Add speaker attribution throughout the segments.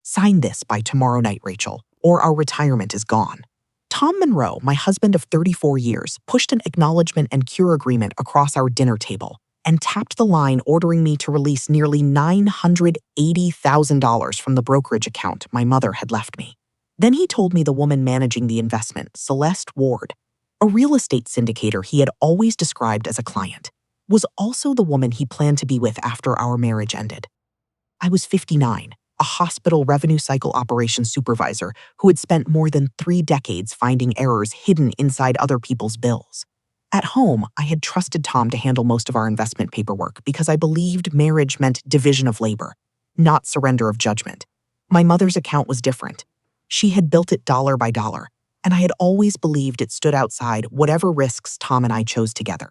Speaker 1: "Sign this by tomorrow night, Rachel, or our retirement is gone." Tom Monroe, my husband of 34 years, pushed an acknowledgement and cure agreement across our dinner table and tapped the line ordering me to release nearly $980,000 from the brokerage account my mother had left me. Then he told me the woman managing the investment, Celeste Ward, a real estate syndicator he had always described as a client, was also the woman he planned to be with after our marriage ended. I was 59, a hospital revenue cycle operations supervisor who had spent more than 3 decades finding errors hidden inside other people's bills. At home, I had trusted Tom to handle most of our investment paperwork because I believed marriage meant division of labor, not surrender of judgment. My mother's account was different. She had built it dollar by dollar, and I had always believed it stood outside whatever risks Tom and I chose together.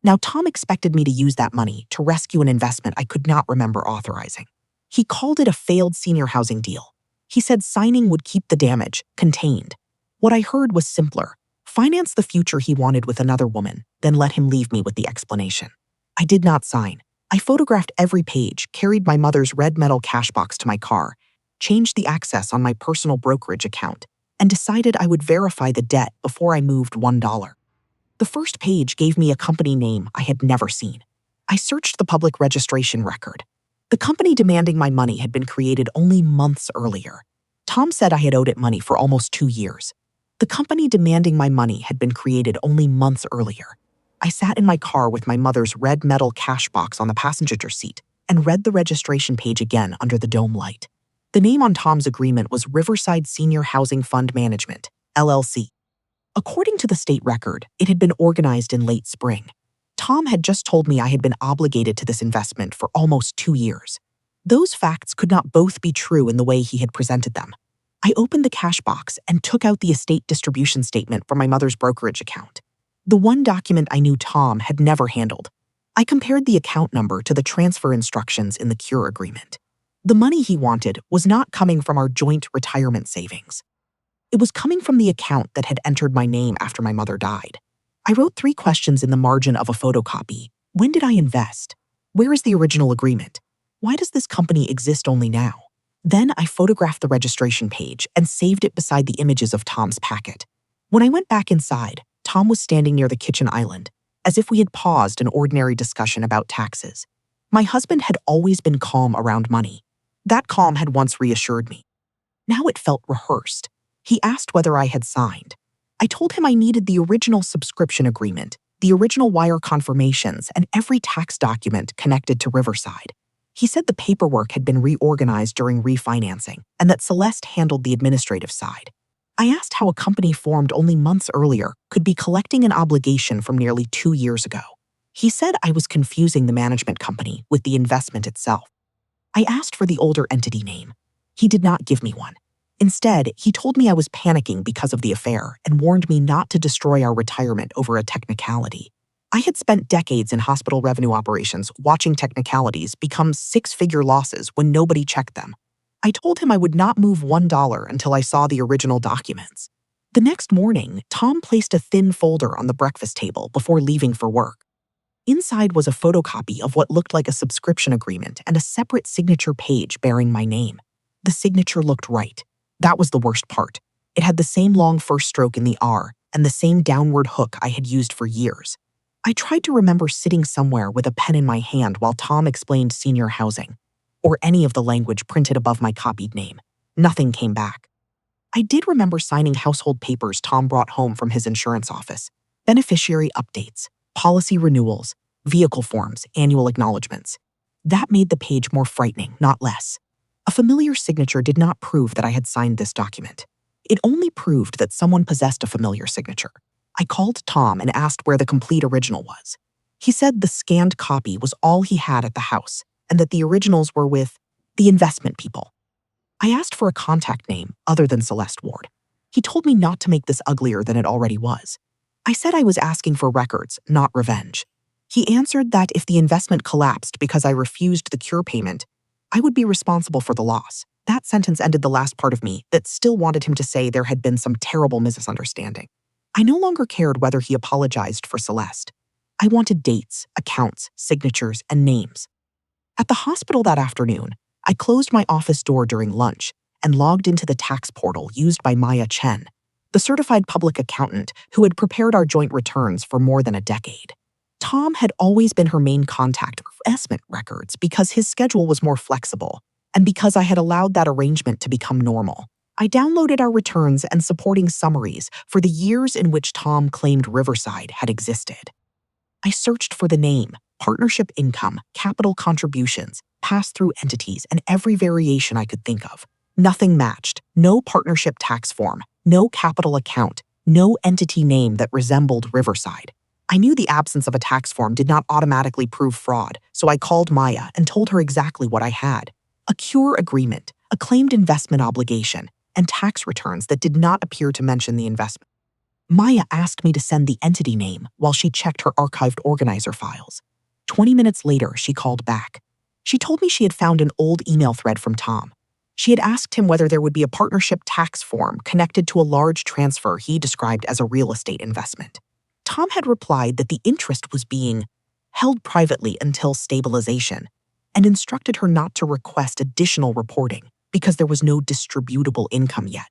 Speaker 1: Now, Tom expected me to use that money to rescue an investment I could not remember authorizing. He called it a failed senior housing deal. He said signing would keep the damage contained. What I heard was simpler: finance the future he wanted with another woman, then let him leave me with the explanation. I did not sign. I photographed every page, carried my mother's red metal cash box to my car, changed the access on my personal brokerage account, and decided I would verify the debt before I moved $1. The first page gave me a company name I had never seen. I searched the public registration record. The company demanding my money had been created only months earlier. Tom said I had owed it money for almost 2 years. The company demanding my money had been created only months earlier. I sat in my car with my mother's red metal cash box on the passenger seat and read the registration page again under the dome light. The name on Tom's agreement was Riverside Senior Housing Fund Management, LLC. According to the state record, it had been organized in late spring. Tom had just told me I had been obligated to this investment for almost 2 years. Those facts could not both be true in the way he had presented them. I opened the cash box and took out the estate distribution statement from my mother's brokerage account, the one document I knew Tom had never handled. I compared the account number to the transfer instructions in the cure agreement. The money he wanted was not coming from our joint retirement savings. It was coming from the account that had entered my name after my mother died. I wrote 3 questions in the margin of a photocopy. When did I invest? Where is the original agreement? Why does this company exist only now? Then I photographed the registration page and saved it beside the images of Tom's packet. When I went back inside, Tom was standing near the kitchen island, as if we had paused an ordinary discussion about taxes. My husband had always been calm around money. That calm had once reassured me. Now it felt rehearsed. He asked whether I had signed. I told him I needed the original subscription agreement, the original wire confirmations, and every tax document connected to Riverside. He said the paperwork had been reorganized during refinancing and that Celeste handled the administrative side. I asked how a company formed only months earlier could be collecting an obligation from nearly 2 years ago. He said I was confusing the management company with the investment itself. I asked for the older entity name. He did not give me one. Instead, he told me I was panicking because of the affair and warned me not to destroy our retirement over a technicality. I had spent decades in hospital revenue operations watching technicalities become 6-figure losses when nobody checked them. I told him I would not move $1 until I saw the original documents. The next morning, Tom placed a thin folder on the breakfast table before leaving for work. Inside was a photocopy of what looked like a subscription agreement and a separate signature page bearing my name. The signature looked right. That was the worst part. It had the same long first stroke in the R and the same downward hook I had used for years. I tried to remember sitting somewhere with a pen in my hand while Tom explained senior housing, or any of the language printed above my copied name. Nothing came back. I did remember signing household papers Tom brought home from his insurance office: beneficiary updates, policy renewals, vehicle forms, annual acknowledgments. That made the page more frightening, not less. A familiar signature did not prove that I had signed this document. It only proved that someone possessed a familiar signature. I called Tom and asked where the complete original was. He said the scanned copy was all he had at the house and that the originals were with the investment people. I asked for a contact name other than Celeste Ward. He told me not to make this uglier than it already was. I said I was asking for records, not revenge. He answered that if the investment collapsed because I refused the cure payment, I would be responsible for the loss. That sentence ended the last part of me that still wanted him to say there had been some terrible misunderstanding. I no longer cared whether he apologized for Celeste. I wanted dates, accounts, signatures, and names. At the hospital that afternoon, I closed my office door during lunch and logged into the tax portal used by Maya Chen, the certified public accountant who had prepared our joint returns for more than a decade. Tom had always been her main contact for investment records because his schedule was more flexible, and because I had allowed that arrangement to become normal. I downloaded our returns and supporting summaries for the years in which Tom claimed Riverside had existed. I searched for the name, partnership income, capital contributions, pass-through entities, and every variation I could think of. Nothing matched. No partnership tax form, no capital account, no entity name that resembled Riverside. I knew the absence of a tax form did not automatically prove fraud, so I called Maya and told her exactly what I had. A cure agreement, a claimed investment obligation, and tax returns that did not appear to mention the investment. Maya asked me to send the entity name while she checked her archived organizer files. 20 minutes later, she called back. She told me she had found an old email thread from Tom. She had asked him whether there would be a partnership tax form connected to a large transfer he described as a real estate investment. Tom had replied that the interest was being held privately until stabilization and instructed her not to request additional reporting because there was no distributable income yet.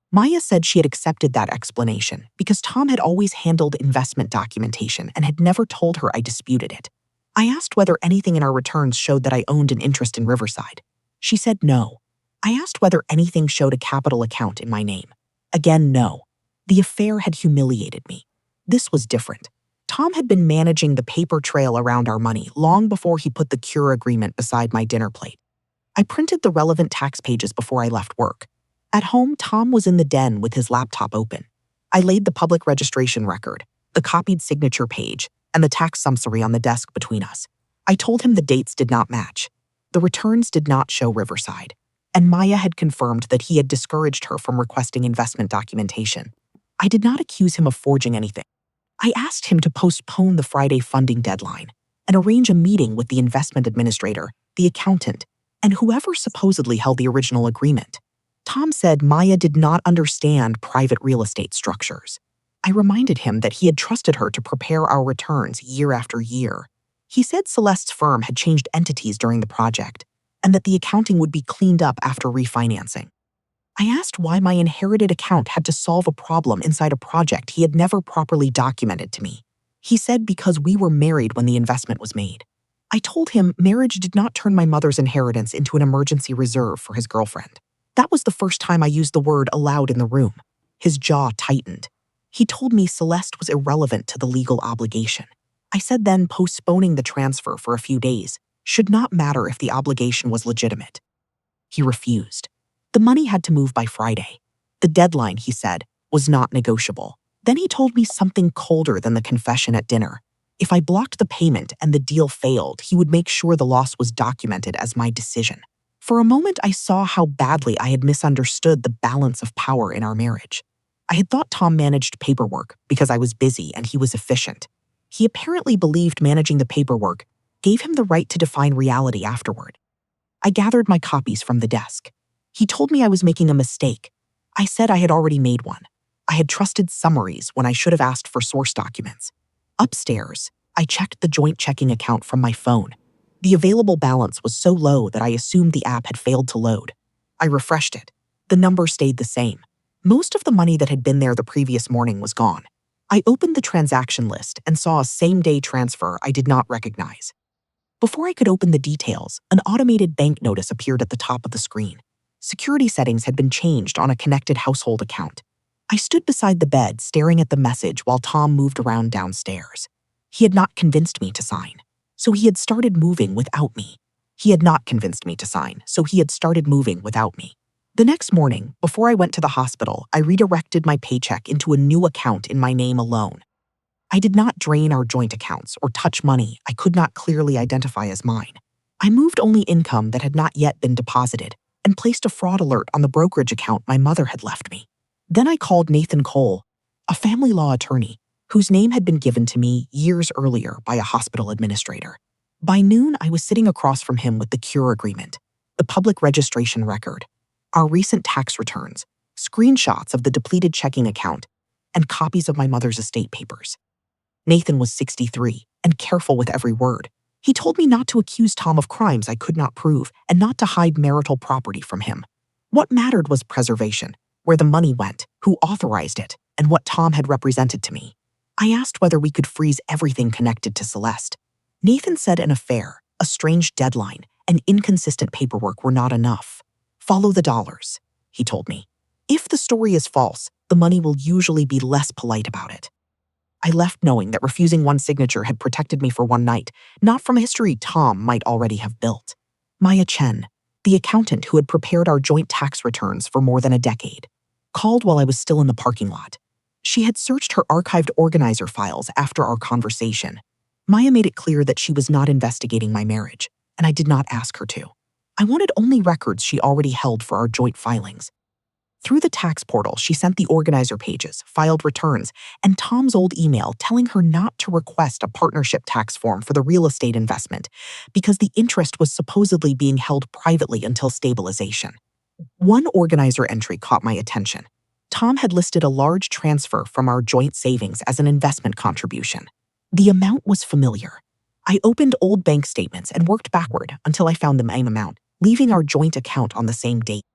Speaker 1: Maya said she had accepted that explanation because Tom had always handled investment documentation and had never told her I disputed it. I asked whether anything in our returns showed that I owned an interest in Riverside. She said no. I asked whether anything showed a capital account in my name. Again, no. The affair had humiliated me. This was different. Tom had been managing the paper trail around our money long before he put the cure agreement beside my dinner plate. I printed the relevant tax pages before I left work. At home, Tom was in the den with his laptop open. I laid the public registration record, the copied signature page, and the tax summary on the desk between us. I told him the dates did not match. The returns did not show Riverside, and Maya had confirmed that he had discouraged her from requesting investment documentation. I did not accuse him of forging anything. I asked him to postpone the Friday funding deadline and arrange a meeting with the investment administrator, the accountant, and whoever supposedly held the original agreement. Tom said Maya did not understand private real estate structures. I reminded him that he had trusted her to prepare our returns year after year. He said Celeste's firm had changed entities during the project, and that the accounting would be cleaned up after refinancing. I asked why my inherited account had to solve a problem inside a project he had never properly documented to me. He said because we were married when the investment was made. I told him marriage did not turn my mother's inheritance into an emergency reserve for his girlfriend. That was the first time I used the word aloud in the room. His jaw tightened. He told me Celeste was irrelevant to the legal obligation. I said then postponing the transfer for a few days should not matter if the obligation was legitimate. He refused. The money had to move by Friday. The deadline, he said, was not negotiable. Then he told me something colder than the confession at dinner. If I blocked the payment and the deal failed, he would make sure the loss was documented as my decision. For a moment, I saw how badly I had misunderstood the balance of power in our marriage. I had thought Tom managed paperwork because I was busy and he was efficient. He apparently believed managing the paperwork gave him the right to define reality afterward. I gathered my copies from the desk. He told me I was making a mistake. I said I had already made one. I had trusted summaries when I should have asked for source documents. Upstairs, I checked the joint checking account from my phone. The available balance was so low that I assumed the app had failed to load. I refreshed it. The number stayed the same. Most of the money that had been there the previous morning was gone. I opened the transaction list and saw a same-day transfer I did not recognize. Before I could open the details, an automated bank notice appeared at the top of the screen. Security settings had been changed on a connected household account. I stood beside the bed staring at the message while Tom moved around downstairs. He had not convinced me to sign, so he had started moving without me. He had not convinced me to sign, so he had started moving without me. The next morning, before I went to the hospital, I redirected my paycheck into a new account in my name alone. I did not drain our joint accounts or touch money I could not clearly identify as mine. I moved only income that had not yet been deposited and placed a fraud alert on the brokerage account my mother had left me. Then I called Nathan Cole, a family law attorney, whose name had been given to me years earlier by a hospital administrator. By noon, I was sitting across from him with the cure agreement, the public registration record, our recent tax returns, screenshots of the depleted checking account, and copies of my mother's estate papers. Nathan was 63 and careful with every word. He told me not to accuse Tom of crimes I could not prove and not to hide marital property from him. What mattered was preservation, where the money went, who authorized it, and what Tom had represented to me. I asked whether we could freeze everything connected to Celeste. Nathan said an affair, a strange deadline, and inconsistent paperwork were not enough. Follow the dollars, he told me. If the story is false, the money will usually be less polite about it. I left knowing that refusing one signature had protected me for one night, not from a history Tom might already have built. Maya Chen, the accountant who had prepared our joint tax returns for more than a decade, called while I was still in the parking lot. She had searched her archived organizer files after our conversation. Maya made it clear that she was not investigating my marriage, and I did not ask her to. I wanted only records she already held for our joint filings. Through the tax portal, she sent the organizer pages, filed returns, and Tom's old email telling her not to request a partnership tax form for the real estate investment because the interest was supposedly being held privately until stabilization. One organizer entry caught my attention. Tom had listed a large transfer from our joint savings as an investment contribution. The amount was familiar. I opened old bank statements and worked backward until I found the same amount, leaving our joint account on the same date.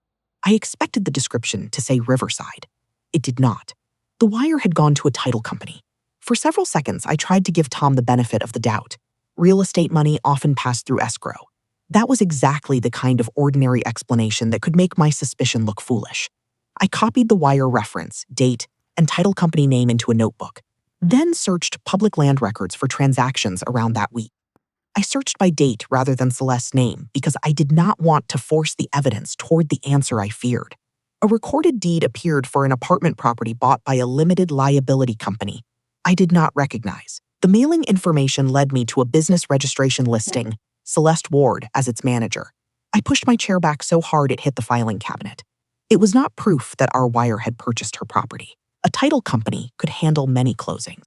Speaker 1: I expected the description to say Riverside. It did not. The wire had gone to a title company. For several seconds, I tried to give Tom the benefit of the doubt. Real estate money often passed through escrow. That was exactly the kind of ordinary explanation that could make my suspicion look foolish. I copied the wire reference, date, and title company name into a notebook, then searched public land records for transactions around that week. I searched by date rather than Celeste's name because I did not want to force the evidence toward the answer I feared. A recorded deed appeared for an apartment property bought by a limited liability company I did not recognize. The mailing information led me to a business registration listing, Celeste Ward as its manager. I pushed my chair back so hard it hit the filing cabinet. It was not proof that our wire had purchased her property. A title company could handle many closings.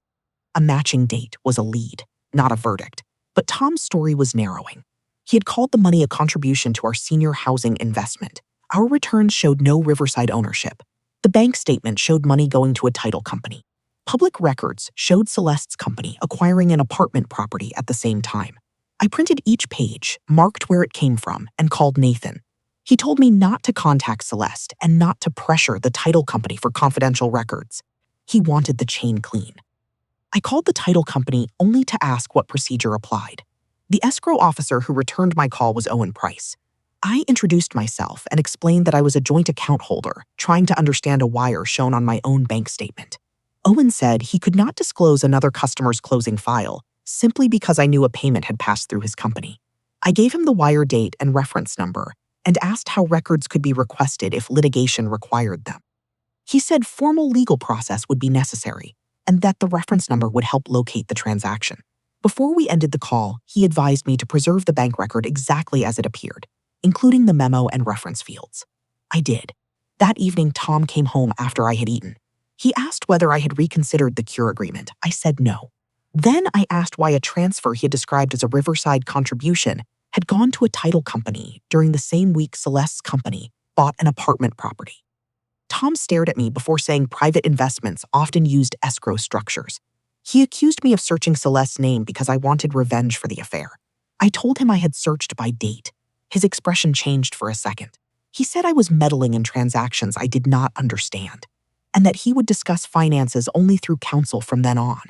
Speaker 1: A matching date was a lead, not a verdict. But Tom's story was narrowing. He had called the money a contribution to our senior housing investment. Our returns showed no Riverside ownership. The bank statement showed money going to a title company. Public records showed Celeste's company acquiring an apartment property at the same time. I printed each page, marked where it came from, and called Nathan. He told me not to contact Celeste and not to pressure the title company for confidential records. He wanted the chain clean. I called the title company only to ask what procedure applied. The escrow officer who returned my call was Owen Price. I introduced myself and explained that I was a joint account holder, trying to understand a wire shown on my own bank statement. Owen said he could not disclose another customer's closing file simply because I knew a payment had passed through his company. I gave him the wire date and reference number and asked how records could be requested if litigation required them. He said formal legal process would be necessary, and that the reference number would help locate the transaction. Before we ended the call, he advised me to preserve the bank record exactly as it appeared, including the memo and reference fields. I did. That evening, Tom came home after I had eaten. He asked whether I had reconsidered the cure agreement. I said no. Then I asked why a transfer he had described as a Riverside contribution had gone to a title company during the same week Celeste's company bought an apartment property. Tom stared at me before saying private investments often used escrow structures. He accused me of searching Celeste's name because I wanted revenge for the affair. I told him I had searched by date. His expression changed for a second. He said I was meddling in transactions I did not understand, and that he would discuss finances only through counsel from then on.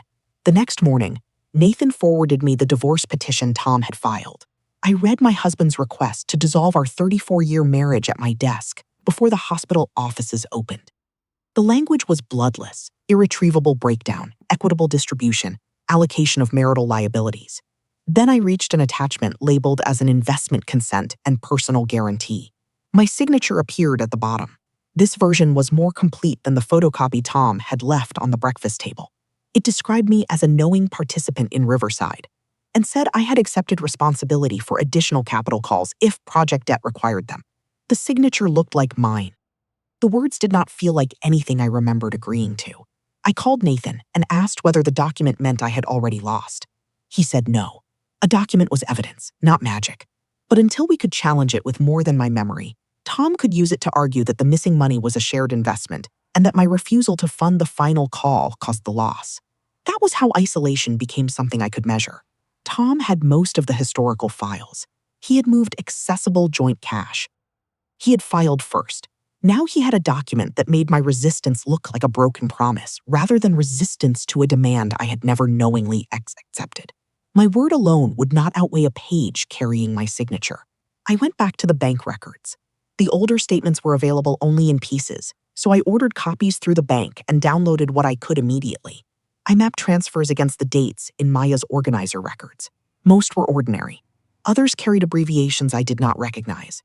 Speaker 1: The next morning, Nathan forwarded me the divorce petition Tom had filed. I read my husband's request to dissolve our 34-year marriage at my desk before the hospital offices opened. The language was bloodless, irretrievable breakdown, equitable distribution, allocation of marital liabilities. Then I reached an attachment labeled as an investment consent and personal guarantee. My signature appeared at the bottom. This version was more complete than the photocopy Tom had left on the breakfast table. It described me as a knowing participant in Riverside and said I had accepted responsibility for additional capital calls if project debt required them. The signature looked like mine. The words did not feel like anything I remembered agreeing to. I called Nathan and asked whether the document meant I had already lost. He said no. A document was evidence, not magic. But until we could challenge it with more than my memory, Tom could use it to argue that the missing money was a shared investment and that my refusal to fund the final call caused the loss. That was how isolation became something I could measure. Tom had most of the historical files. He had moved accessible joint cash. He had filed first. Now he had a document that made my resistance look like a broken promise, rather than resistance to a demand I had never knowingly accepted. My word alone would not outweigh a page carrying my signature. I went back to the bank records. The older statements were available only in pieces, so I ordered copies through the bank and downloaded what I could immediately. I mapped transfers against the dates in Maya's organizer records. Most were ordinary. Others carried abbreviations I did not recognize.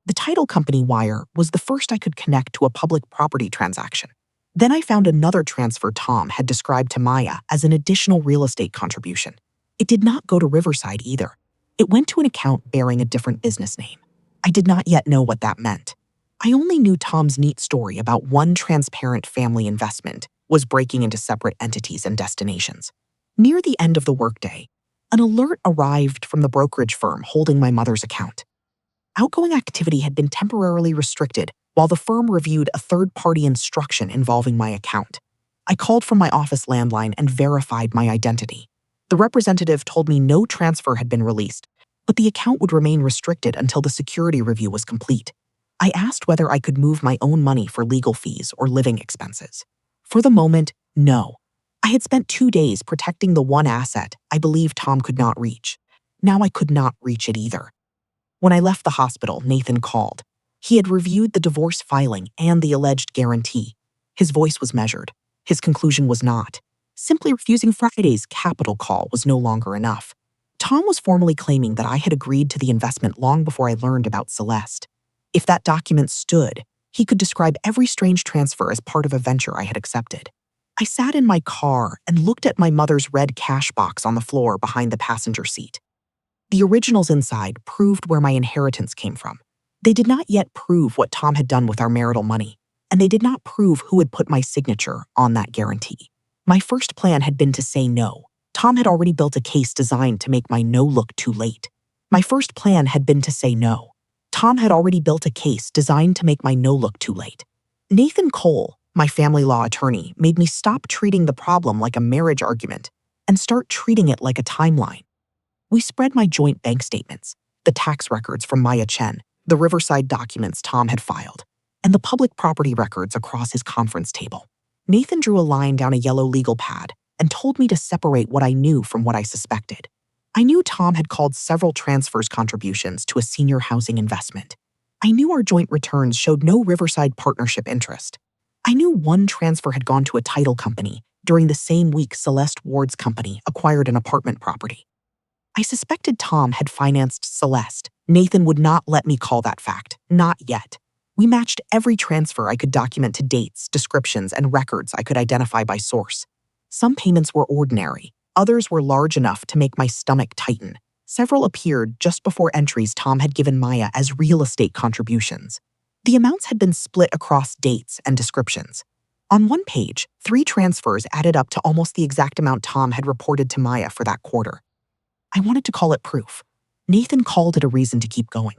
Speaker 1: The title company wire was the first I could connect to a public property transaction. Then I found another transfer Tom had described to Maya as an additional real estate contribution. It did not go to Riverside either. It went to an account bearing a different business name. I did not yet know what that meant. I only knew Tom's neat story about one transparent family investment was breaking into separate entities and destinations. Near the end of the workday, an alert arrived from the brokerage firm holding my mother's account. Outgoing activity had been temporarily restricted while the firm reviewed a third-party instruction involving my account. I called from my office landline and verified my identity. The representative told me no transfer had been released, but the account would remain restricted until the security review was complete. I asked whether I could move my own money for legal fees or living expenses. For the moment, no. I had spent 2 days protecting the one asset I believed Tom could not reach. Now I could not reach it either. When I left the hospital, Nathan called. He had reviewed the divorce filing and the alleged guarantee. His voice was measured. His conclusion was not. Simply refusing Friday's capital call was no longer enough. Tom was formally claiming that I had agreed to the investment long before I learned about Celeste. If that document stood, he could describe every strange transfer as part of a venture I had accepted. I sat in my car and looked at my mother's red cash box on the floor behind the passenger seat. The originals inside proved where my inheritance came from. They did not yet prove what Tom had done with our marital money, and they did not prove who had put my signature on that guarantee. My first plan had been to say no. Tom had already built a case designed to make my no look too late. My first plan had been to say no. Tom had already built a case designed to make my no look too late. Nathan Cole, my family law attorney, made me stop treating the problem like a marriage argument and start treating it like a timeline. We spread my joint bank statements, the tax records from Maya Chen, the Riverside documents Tom had filed, and the public property records across his conference table. Nathan drew a line down a yellow legal pad and told me to separate what I knew from what I suspected. I knew Tom had called several transfers contributions to a senior housing investment. I knew our joint returns showed no Riverside partnership interest. I knew one transfer had gone to a title company during the same week Celeste Ward's company acquired an apartment property. I suspected Tom had financed Celeste. Nathan would not let me call that fact, not yet. We matched every transfer I could document to dates, descriptions, and records I could identify by source. Some payments were ordinary, others were large enough to make my stomach tighten. Several appeared just before entries Tom had given Maya as real estate contributions. The amounts had been split across dates and descriptions. On one page, 3 transfers added up to almost the exact amount Tom had reported to Maya for that quarter. I wanted to call it proof. Nathan called it a reason to keep going.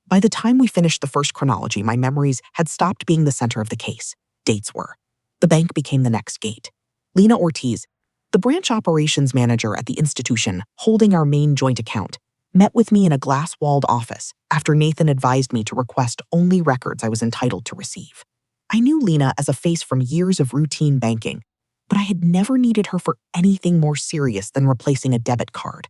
Speaker 1: By the time we finished the first chronology, my memories had stopped being the center of the case. Dates were. The bank became the next gate. Lena Ortiz, the branch operations manager at the institution holding our main joint account, met with me in a glass-walled office after Nathan advised me to request only records I was entitled to receive. I knew Lena as a face from years of routine banking, but I had never needed her for anything more serious than replacing a debit card.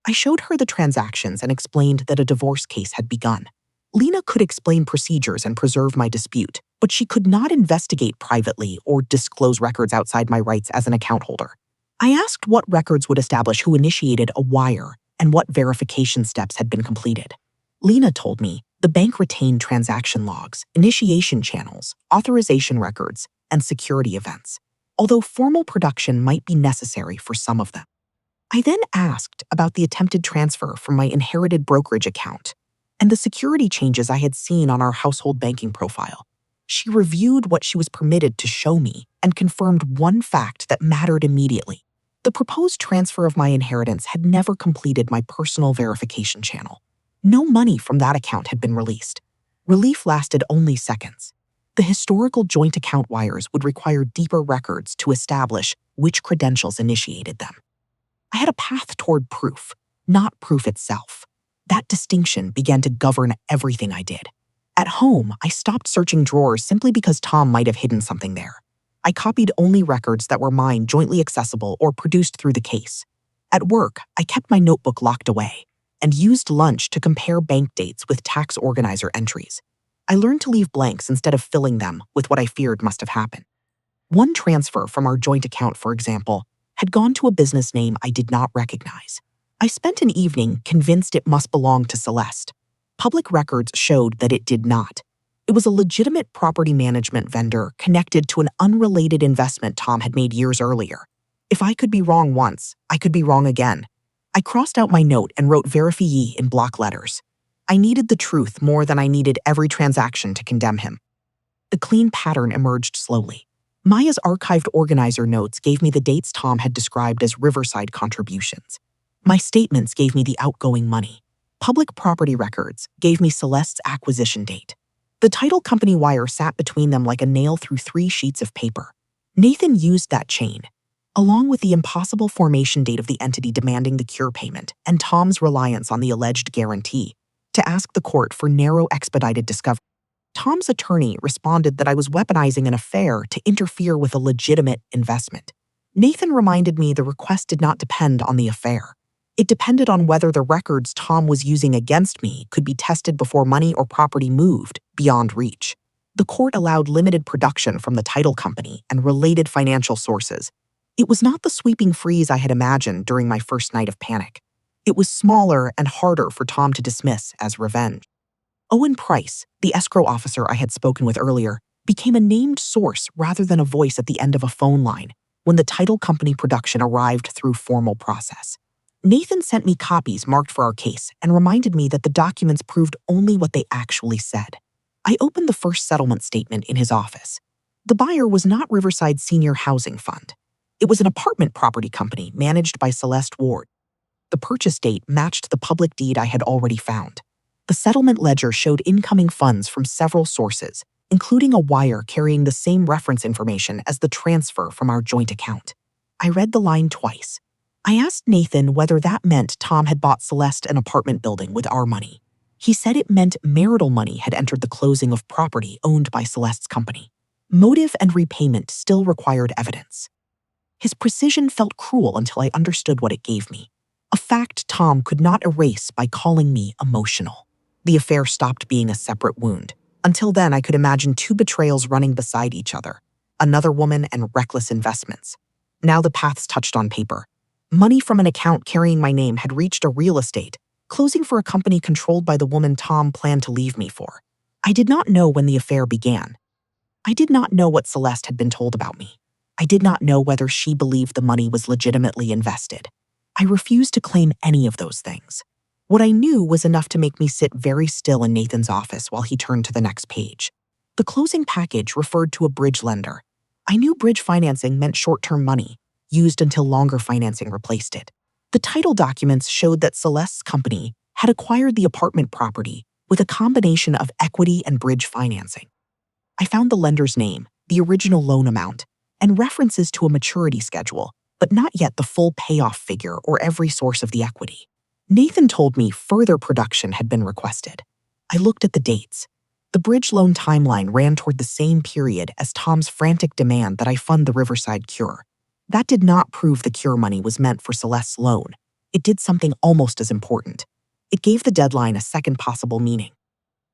Speaker 1: I showed her the transactions and explained that a divorce case had begun. Lena could explain procedures and preserve my dispute, but she could not investigate privately or disclose records outside my rights as an account holder. I asked what records would establish who initiated a wire and what verification steps had been completed. Lena told me the bank retained transaction logs, initiation channels, authorization records, and security events, although formal production might be necessary for some of them. I then asked about the attempted transfer from my inherited brokerage account and the security changes I had seen on our household banking profile. She reviewed what she was permitted to show me and confirmed one fact that mattered immediately. The proposed transfer of my inheritance had never completed my personal verification channel. No money from that account had been released. Relief lasted only seconds. The historical joint account wires would require deeper records to establish which credentials initiated them. I had a path toward proof, not proof itself. That distinction began to govern everything I did. At home, I stopped searching drawers simply because Tom might have hidden something there. I copied only records that were mine, jointly accessible or produced through the case. At work, I kept my notebook locked away and used lunch to compare bank dates with tax organizer entries. I learned to leave blanks instead of filling them with what I feared must have happened. One transfer from our joint account, for example, had gone to a business name I did not recognize. I spent an evening convinced it must belong to Celeste. Public records showed that it did not. It was a legitimate property management vendor connected to an unrelated investment Tom had made years earlier. If I could be wrong once, I could be wrong again. I crossed out my note and wrote verifie in block letters. I needed the truth more than I needed every transaction to condemn him. The clean pattern emerged slowly. Maya's archived organizer notes gave me the dates Tom had described as Riverside contributions. My statements gave me the outgoing money. Public property records gave me Celeste's acquisition date. The title company wire sat between them like a nail through 3 sheets of paper. Nathan used that chain, along with the impossible formation date of the entity demanding the cure payment and Tom's reliance on the alleged guarantee, to ask the court for narrow expedited discovery. Tom's attorney responded that I was weaponizing an affair to interfere with a legitimate investment. Nathan reminded me the request did not depend on the affair. It depended on whether the records Tom was using against me could be tested before money or property moved beyond reach. The court allowed limited production from the title company and related financial sources. It was not the sweeping freeze I had imagined during my first night of panic. It was smaller and harder for Tom to dismiss as revenge. Owen Price, the escrow officer I had spoken with earlier, became a named source rather than a voice at the end of a phone line when the title company production arrived through formal process. Nathan sent me copies marked for our case and reminded me that the documents proved only what they actually said. I opened the first settlement statement in his office. The buyer was not Riverside Senior Housing Fund. It was an apartment property company managed by Celeste Ward. The purchase date matched the public deed I had already found. The settlement ledger showed incoming funds from several sources, including a wire carrying the same reference information as the transfer from our joint account. I read the line twice. I asked Nathan whether that meant Tom had bought Celeste an apartment building with our money. He said it meant marital money had entered the closing of property owned by Celeste's company. Motive and repayment still required evidence. His precision felt cruel until I understood what it gave me. A fact Tom could not erase by calling me emotional. The affair stopped being a separate wound. Until then, I could imagine 2 betrayals running beside each other. Another woman and reckless investments. Now the paths touched on paper. Money from an account carrying my name had reached a real estate, closing for a company controlled by the woman Tom planned to leave me for. I did not know when the affair began. I did not know what Celeste had been told about me. I did not know whether she believed the money was legitimately invested. I refused to claim any of those things. What I knew was enough to make me sit very still in Nathan's office while he turned to the next page. The closing package referred to a bridge lender. I knew bridge financing meant short-term money, used until longer financing replaced it. The title documents showed that Celeste's company had acquired the apartment property with a combination of equity and bridge financing. I found the lender's name, the original loan amount, and references to a maturity schedule, but not yet the full payoff figure or every source of the equity. Nathan told me further production had been requested. I looked at the dates. The bridge loan timeline ran toward the same period as Tom's frantic demand that I fund the Riverside cure. That did not prove the cure money was meant for Celeste's loan. It did something almost as important. It gave the deadline a second possible meaning.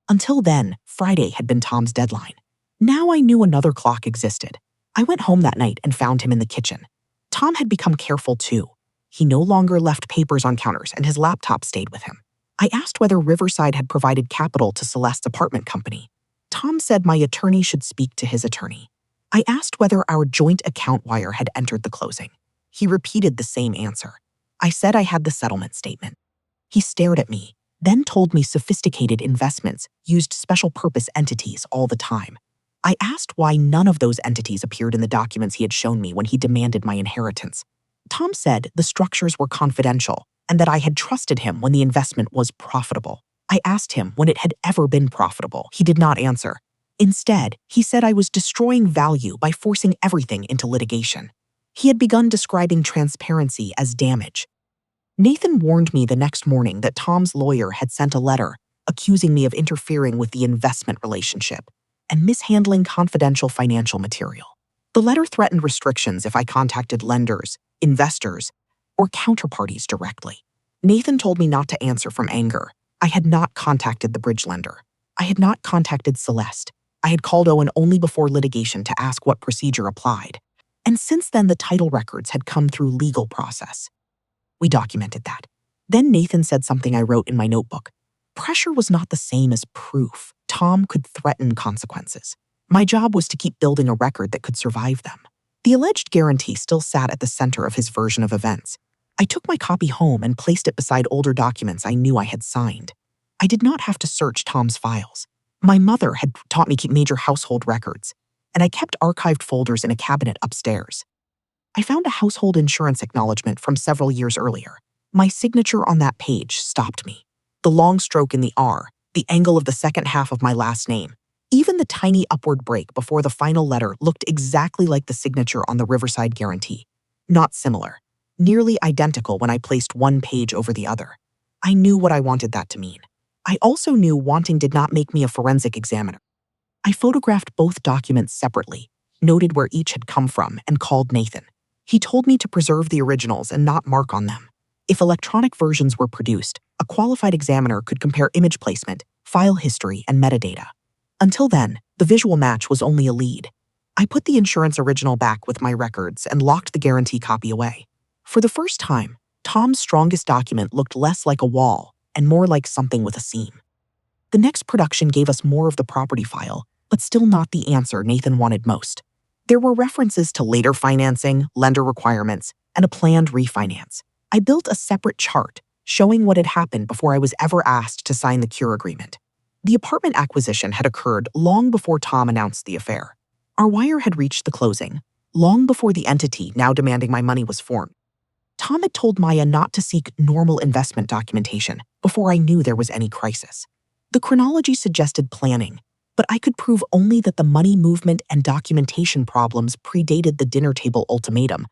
Speaker 1: Until then, Friday had been Tom's deadline. Now I knew another clock existed. I went home that night and found him in the kitchen. Tom had become careful too. He no longer left papers on counters and his laptop stayed with him. I asked whether Riverside had provided capital to Celeste's apartment company. Tom said my attorney should speak to his attorney. I asked whether our joint account wire had entered the closing. He repeated the same answer. I said I had the settlement statement. He stared at me, then told me sophisticated investments used special purpose entities all the time. I asked why none of those entities appeared in the documents he had shown me when he demanded my inheritance. Tom said the structures were confidential and that I had trusted him when the investment was profitable. I asked him when it had ever been profitable. He did not answer. Instead, he said I was destroying value by forcing everything into litigation. He had begun describing transparency as damage. Nathan warned me the next morning that Tom's lawyer had sent a letter accusing me of interfering with the investment relationship and mishandling confidential financial material. The letter threatened restrictions if I contacted lenders, investors, or counterparties directly. Nathan told me not to answer from anger. I had not contacted the bridge lender. I had not contacted Celeste. I had called Owen only before litigation to ask what procedure applied. And since then, the title records had come through legal process. We documented that. Then Nathan said something I wrote in my notebook. Pressure was not the same as proof. Tom could threaten consequences. My job was to keep building a record that could survive them. The alleged guarantee still sat at the center of his version of events. I took my copy home and placed it beside older documents I knew I had signed. I did not have to search Tom's files. My mother had taught me to keep major household records, and I kept archived folders in a cabinet upstairs. I found a household insurance acknowledgement from several years earlier. My signature on that page stopped me. The long stroke in the R, the angle of the second half of my last name, even the tiny upward break before the final letter looked exactly like the signature on the Riverside guarantee. Not similar. Nearly identical when I placed one page over the other. I knew what I wanted that to mean. I also knew wanting did not make me a forensic examiner. I photographed both documents separately, noted where each had come from, and called Nathan. He told me to preserve the originals and not mark on them. If electronic versions were produced, a qualified examiner could compare image placement, file history, and metadata. Until then, the visual match was only a lead. I put the insurance original back with my records and locked the guarantee copy away. For the first time, Tom's strongest document looked less like a wall and more like something with a seam. The next production gave us more of the property file, but still not the answer Nathan wanted most. There were references to later financing, lender requirements, and a planned refinance. I built a separate chart showing what had happened before I was ever asked to sign the cure agreement. The apartment acquisition had occurred long before Tom announced the affair. Our wire had reached the closing, long before the entity now demanding my money was formed. Tom had told Maya not to seek normal investment documentation before I knew there was any crisis. The chronology suggested planning, but I could prove only that the money movement and documentation problems predated the dinner table ultimatum,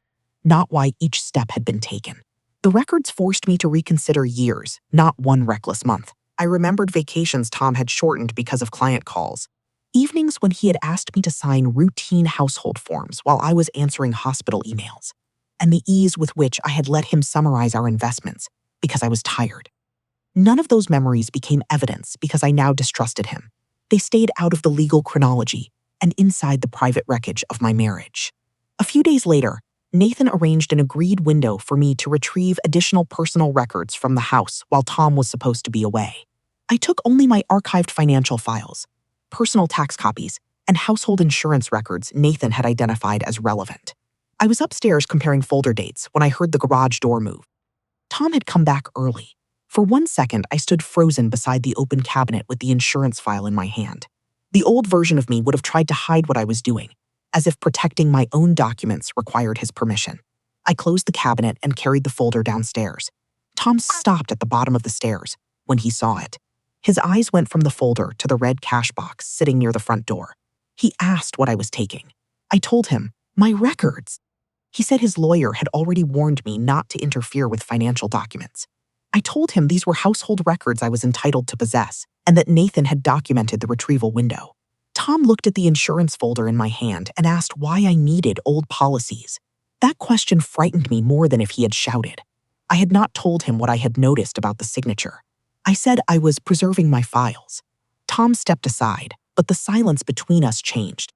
Speaker 1: not why each step had been taken. The records forced me to reconsider years, not one reckless month. I remembered vacations Tom had shortened because of client calls, evenings when he had asked me to sign routine household forms while I was answering hospital emails, and the ease with which I had let him summarize our investments because I was tired. None of those memories became evidence because I now distrusted him. They stayed out of the legal chronology and inside the private wreckage of my marriage. A few days later, Nathan arranged an agreed window for me to retrieve additional personal records from the house while Tom was supposed to be away. I took only my archived financial files, personal tax copies, and household insurance records Nathan had identified as relevant. I was upstairs comparing folder dates when I heard the garage door move. Tom had come back early. For 1 second, I stood frozen beside the open cabinet with the insurance file in my hand. The old version of me would have tried to hide what I was doing, as if protecting my own documents required his permission. I closed the cabinet and carried the folder downstairs. Tom stopped at the bottom of the stairs when he saw it. His eyes went from the folder to the red cash box sitting near the front door. He asked what I was taking. I told him, my records. He said his lawyer had already warned me not to interfere with financial documents. I told him these were household records I was entitled to possess, and that Nathan had documented the retrieval window. Tom looked at the insurance folder in my hand and asked why I needed old policies. That question frightened me more than if he had shouted. I had not told him what I had noticed about the signature. I said I was preserving my files. Tom stepped aside, but the silence between us changed.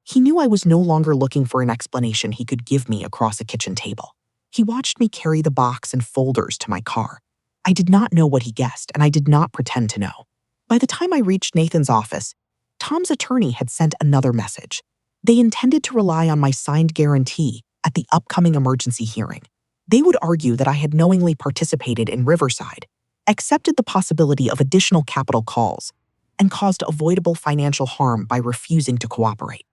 Speaker 1: He knew I was no longer looking for an explanation he could give me across a kitchen table. He watched me carry the box and folders to my car. I did not know what he guessed, and I did not pretend to know. By the time I reached Nathan's office, Tom's attorney had sent another message. They intended to rely on my signed guarantee at the upcoming emergency hearing. They would argue that I had knowingly participated in Riverside, accepted the possibility of additional capital calls, and caused avoidable financial harm by refusing to cooperate.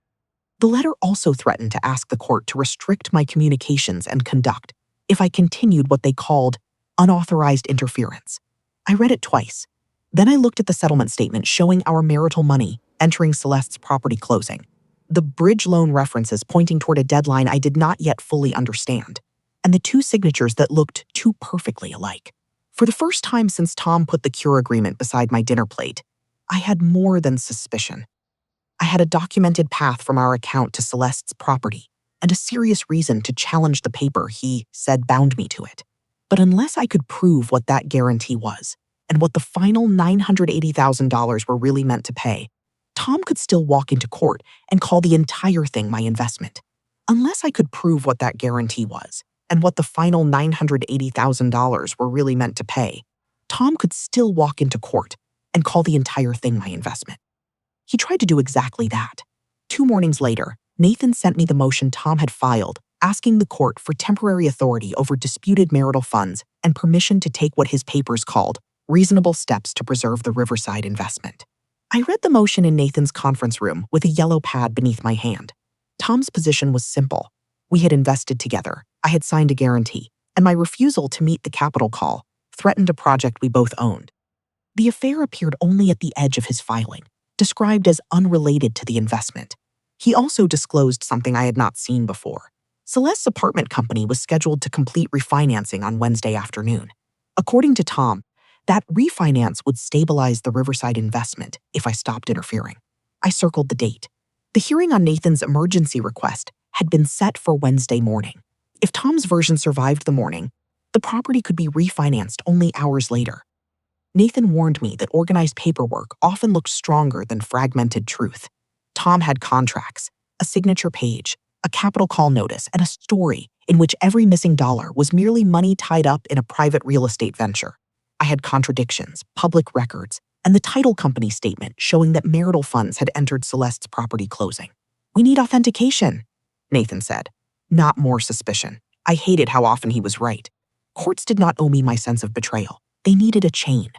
Speaker 1: The letter also threatened to ask the court to restrict my communications and conduct if I continued what they called unauthorized interference. I read it twice. Then I looked at the settlement statement showing our marital money entering Celeste's property closing. the bridge loan references pointing toward a deadline I did not yet fully understand, and the two signatures that looked too perfectly alike. For the first time since Tom put the cure agreement beside my dinner plate, I had more than suspicion. I had a documented path from our account to Celeste's property, and a serious reason to challenge the paper he said bound me to it. But unless I could prove what that guarantee was, and what the final $980,000 were really meant to pay, Tom could still walk into court and call the entire thing my investment. Unless I could prove what that guarantee was, and what the final $980,000 were really meant to pay, Tom could still walk into court and call the entire thing my investment. He tried to do exactly that. 2 mornings later, Nathan sent me the motion Tom had filed, asking the court for temporary authority over disputed marital funds and permission to take what his papers called reasonable steps to preserve the Riverside investment. I read the motion in Nathan's conference room with a yellow pad beneath my hand. Tom's position was simple. We had invested together, I had signed a guarantee, and my refusal to meet the capital call threatened a project we both owned. The affair appeared only at the edge of his filing, described as unrelated to the investment. He also disclosed something I had not seen before. Celeste's apartment company was scheduled to complete refinancing on Wednesday afternoon. According to Tom, that refinance would stabilize the Riverside investment if I stopped interfering. I circled the date. The hearing on Nathan's emergency request had been set for Wednesday morning. If Tom's version survived the morning, the property could be refinanced only hours later. Nathan warned me that organized paperwork often looked stronger than fragmented truth. Tom had contracts, a signature page, a capital call notice, and a story in which every missing dollar was merely money tied up in a private real estate venture. I had contradictions, public records, and the title company statement showing that marital funds had entered Celeste's property closing. "We need authentication," Nathan said. Not more suspicion. I hated how often he was right. Courts did not owe me my sense of betrayal. They needed a chain.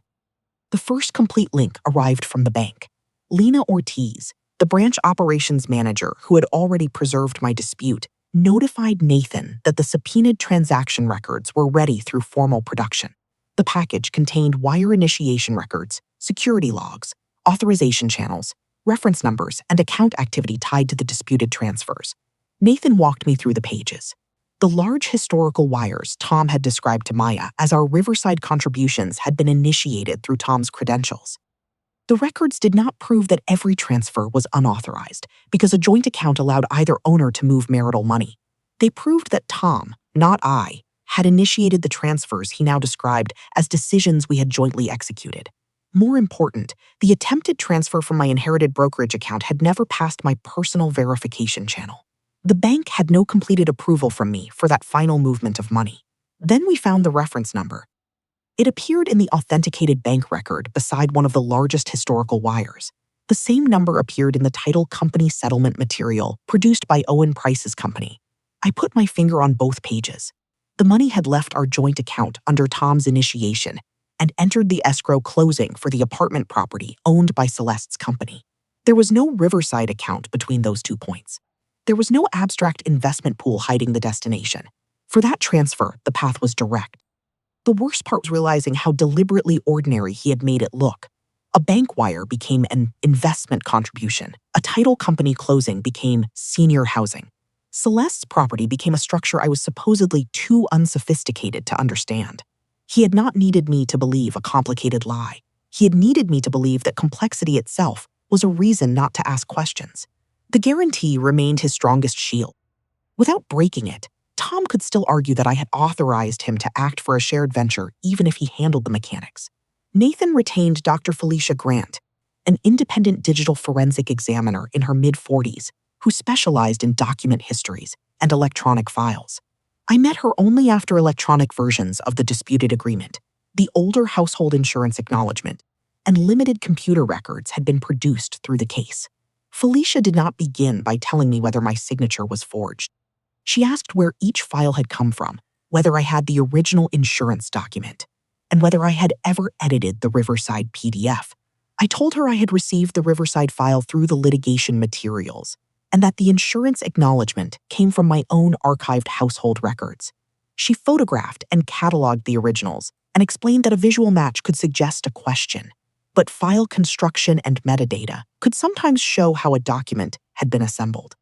Speaker 1: The first complete link arrived from the bank. Lena Ortiz, the branch operations manager who had already preserved my dispute, notified Nathan that the subpoenaed transaction records were ready through formal production. The package contained wire initiation records, security logs, authorization channels, reference numbers, and account activity tied to the disputed transfers. Nathan walked me through the pages. The large historical wires Tom had described to Maya as our Riverside contributions had been initiated through Tom's credentials. The records did not prove that every transfer was unauthorized because a joint account allowed either owner to move marital money. They proved that Tom, not I, had initiated the transfers he now described as decisions we had jointly executed. More important, the attempted transfer from my inherited brokerage account had never passed my personal verification channel. The bank had no completed approval from me for that final movement of money. Then we found the reference number. It appeared in the authenticated bank record beside one of the largest historical wires. The same number appeared in the title company settlement material produced by Owen Price's company. I put my finger on both pages. The money had left our joint account under Tom's initiation and entered the escrow closing for the apartment property owned by Celeste's company. There was no Riverside account between those 2 points. There was no abstract investment pool hiding the destination. For that transfer, the path was direct. The worst part was realizing how deliberately ordinary he had made it look. A bank wire became an investment contribution. A title company closing became senior housing. Celeste's property became a structure I was supposedly too unsophisticated to understand. He had not needed me to believe a complicated lie. He had needed me to believe that complexity itself was a reason not to ask questions. The guarantee remained his strongest shield. Without breaking it, Tom could still argue that I had authorized him to act for a shared venture even if he handled the mechanics. Nathan retained Dr. Felicia Grant, an independent digital forensic examiner in her mid-40s who specialized in document histories and electronic files. I met her only after electronic versions of the disputed agreement, the older household insurance acknowledgement, and limited computer records had been produced through the case. Felicia did not begin by telling me whether my signature was forged. She asked where each file had come from, whether I had the original insurance document, and whether I had ever edited the Riverside PDF. I told her I had received the Riverside file through the litigation materials, and that the insurance acknowledgement came from my own archived household records. She photographed and cataloged the originals and explained that a visual match could suggest a question. but file construction and metadata could sometimes show how a document had been assembled.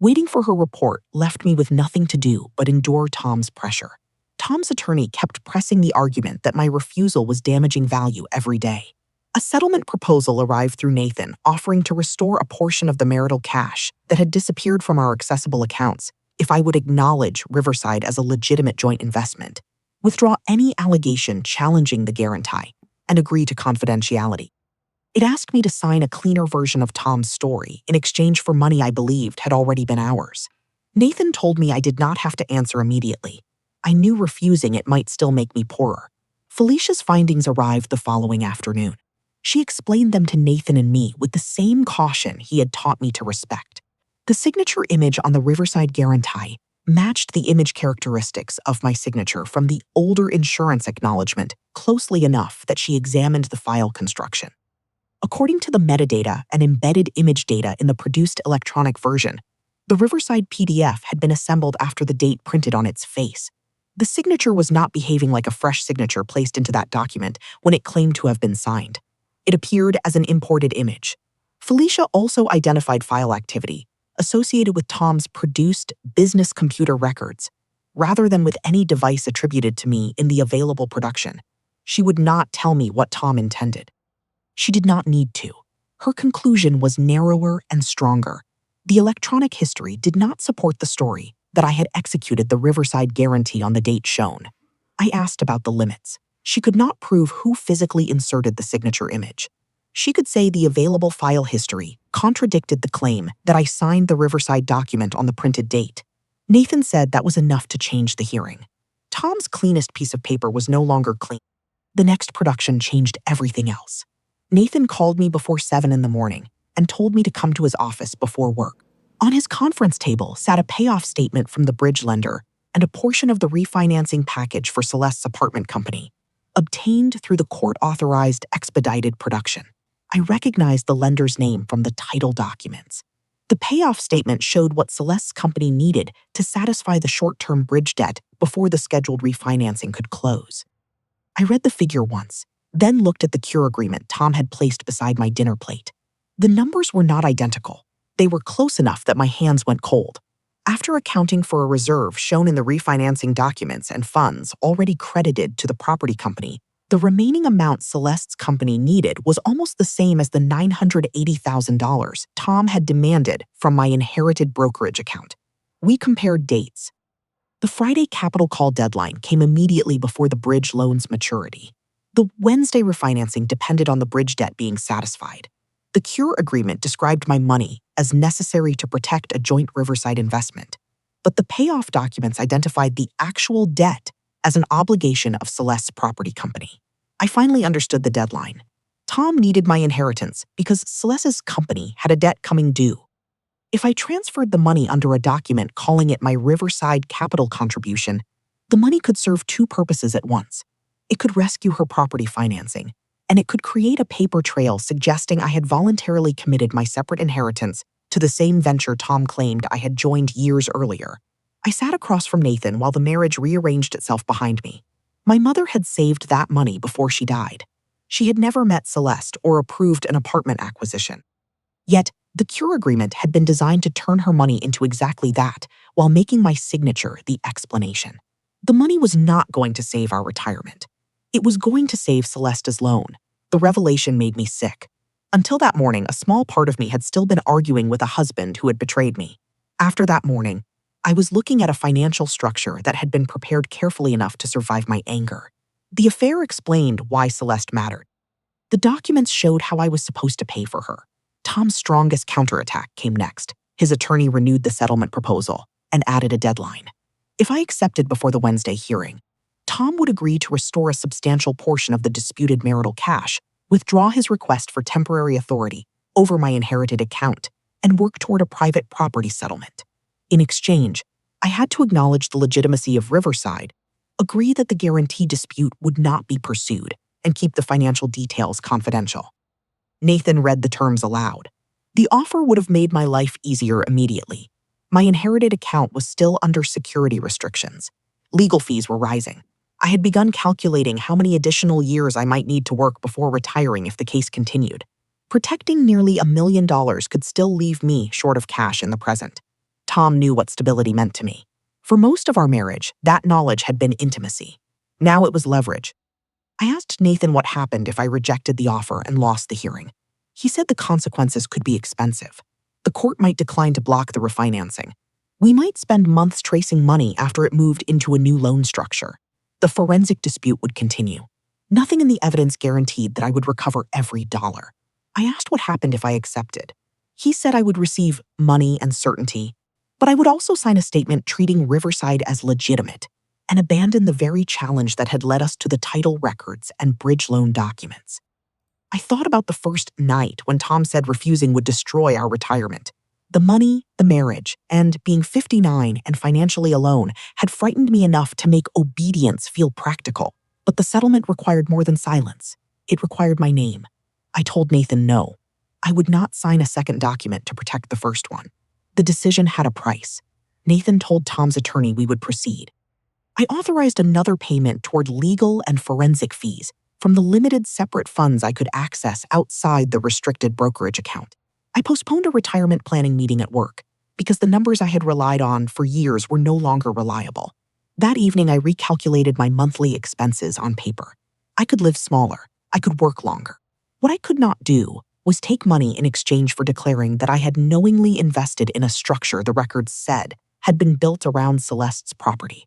Speaker 1: Waiting for her report left me with nothing to do but endure Tom's pressure. Tom's attorney kept pressing the argument that my refusal was damaging value every day. A settlement proposal arrived through Nathan offering to restore a portion of the marital cash that had disappeared from our accessible accounts if I would acknowledge Riverside as a legitimate joint investment, withdraw any allegation challenging the guarantee, and agree to confidentiality. It asked me to sign a cleaner version of Tom's story in exchange for money I believed had already been ours. Nathan told me I did not have to answer immediately. I knew refusing it might still make me poorer. Felicia's findings arrived the following afternoon. She explained them to Nathan and me with the same caution he had taught me to respect. The signature image on the Riverside guarantee matched the image characteristics of my signature from the older insurance acknowledgement closely enough that she examined the file construction. According to the metadata and embedded image data in the produced electronic version, the Riverside PDF had been assembled after the date printed on its face. The signature was not behaving like a fresh signature placed into that document when it claimed to have been signed. It appeared as an imported image. Felicia also identified file activity associated with Tom's produced business computer records, rather than with any device attributed to me in the available production. She would not tell me what Tom intended. She did not need to. Her conclusion was narrower and stronger. The electronic history did not support the story that I had executed the Riverside guarantee on the date shown. I asked about the limits. She could not prove who physically inserted the signature image. She could say the available file history contradicted the claim that I signed the Riverside document on the printed date. Nathan said that was enough to change the hearing. Tom's cleanest piece of paper was no longer clean. The next production changed everything else. Nathan called me before 7 in the morning and told me to come to his office before work. On his conference table sat a payoff statement from the bridge lender and a portion of the refinancing package for Celeste's apartment company, obtained through the court-authorized expedited production. I recognized the lender's name from the title documents. The payoff statement showed what Celeste's company needed to satisfy the short-term bridge debt before the scheduled refinancing could close. I read the figure once, then looked at the cure agreement Tom had placed beside my dinner plate. The numbers were not identical. They were close enough that my hands went cold. After accounting for a reserve shown in the refinancing documents and funds already credited to the property company, the remaining amount Celeste's company needed was almost the same as the $980,000 Tom had demanded from my inherited brokerage account. We compared dates. The Friday capital call deadline came immediately before the bridge loan's maturity. The Wednesday refinancing depended on the bridge debt being satisfied. The cure agreement described my money as necessary to protect a joint Riverside investment, but the payoff documents identified the actual debt as an obligation of Celeste's property company. I finally understood the deadline. Tom needed my inheritance because Celeste's company had a debt coming due. If I transferred the money under a document calling it my Riverside capital contribution, the money could serve two purposes at once. It could rescue her property financing, and it could create a paper trail suggesting I had voluntarily committed my separate inheritance to the same venture Tom claimed I had joined years earlier. I sat across from Nathan while the marriage rearranged itself behind me. My mother had saved that money before she died. She had never met Celeste or approved an apartment acquisition. Yet, the cure agreement had been designed to turn her money into exactly that, while making my signature the explanation. The money was not going to save our retirement. It was going to save Celeste's loan. The revelation made me sick. Until that morning, a small part of me had still been arguing with a husband who had betrayed me. After that morning, I was looking at a financial structure that had been prepared carefully enough to survive my anger. The affair explained why Celeste mattered. The documents showed how I was supposed to pay for her. Tom's strongest counterattack came next. His attorney renewed the settlement proposal and added a deadline. If I accepted before the Wednesday hearing, Tom would agree to restore a substantial portion of the disputed marital cash, withdraw his request for temporary authority over my inherited account, and work toward a private property settlement. In exchange, I had to acknowledge the legitimacy of Riverside, agree that the guarantee dispute would not be pursued, and keep the financial details confidential. Nathan read the terms aloud. The offer would have made my life easier immediately. My inherited account was still under security restrictions. Legal fees were rising. I had begun calculating how many additional years I might need to work before retiring if the case continued. Protecting nearly $1 million could still leave me short of cash in the present. Tom knew what stability meant to me. For most of our marriage, that knowledge had been intimacy. Now it was leverage. I asked Nathan what happened if I rejected the offer and lost the hearing. He said the consequences could be expensive. The court might decline to block the refinancing. We might spend months tracing money after it moved into a new loan structure. The forensic dispute would continue. Nothing in the evidence guaranteed that I would recover every dollar. I asked what happened if I accepted. He said I would receive money and certainty, but I would also sign a statement treating Riverside as legitimate and abandon the very challenge that had led us to the title records and bridge loan documents. I thought about the first night when Tom said refusing would destroy our retirement. The money, the marriage, and being 59 and financially alone had frightened me enough to make obedience feel practical. But the settlement required more than silence. It required my name. I told Nathan no. I would not sign a second document to protect the first one. The decision had a price. Nathan told Tom's attorney we would proceed. I authorized another payment toward legal and forensic fees from the limited separate funds I could access outside the restricted brokerage account. I postponed a retirement planning meeting at work because the numbers I had relied on for years were no longer reliable. That evening, I recalculated my monthly expenses on paper. I could live smaller. I could work longer. What I could not do was take money in exchange for declaring that I had knowingly invested in a structure the records said had been built around Celeste's property.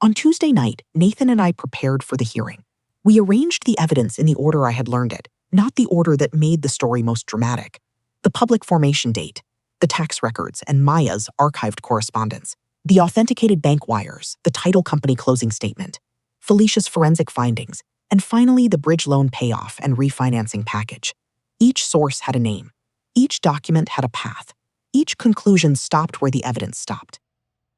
Speaker 1: On Tuesday night, Nathan and I prepared for the hearing. We arranged the evidence in the order I had learned it, not the order that made the story most dramatic. The public formation date, the tax records, and Maya's archived correspondence, the authenticated bank wires, the title company closing statement, Felicia's forensic findings, and finally the bridge loan payoff and refinancing package. Each source had a name. Each document had a path. Each conclusion stopped where the evidence stopped.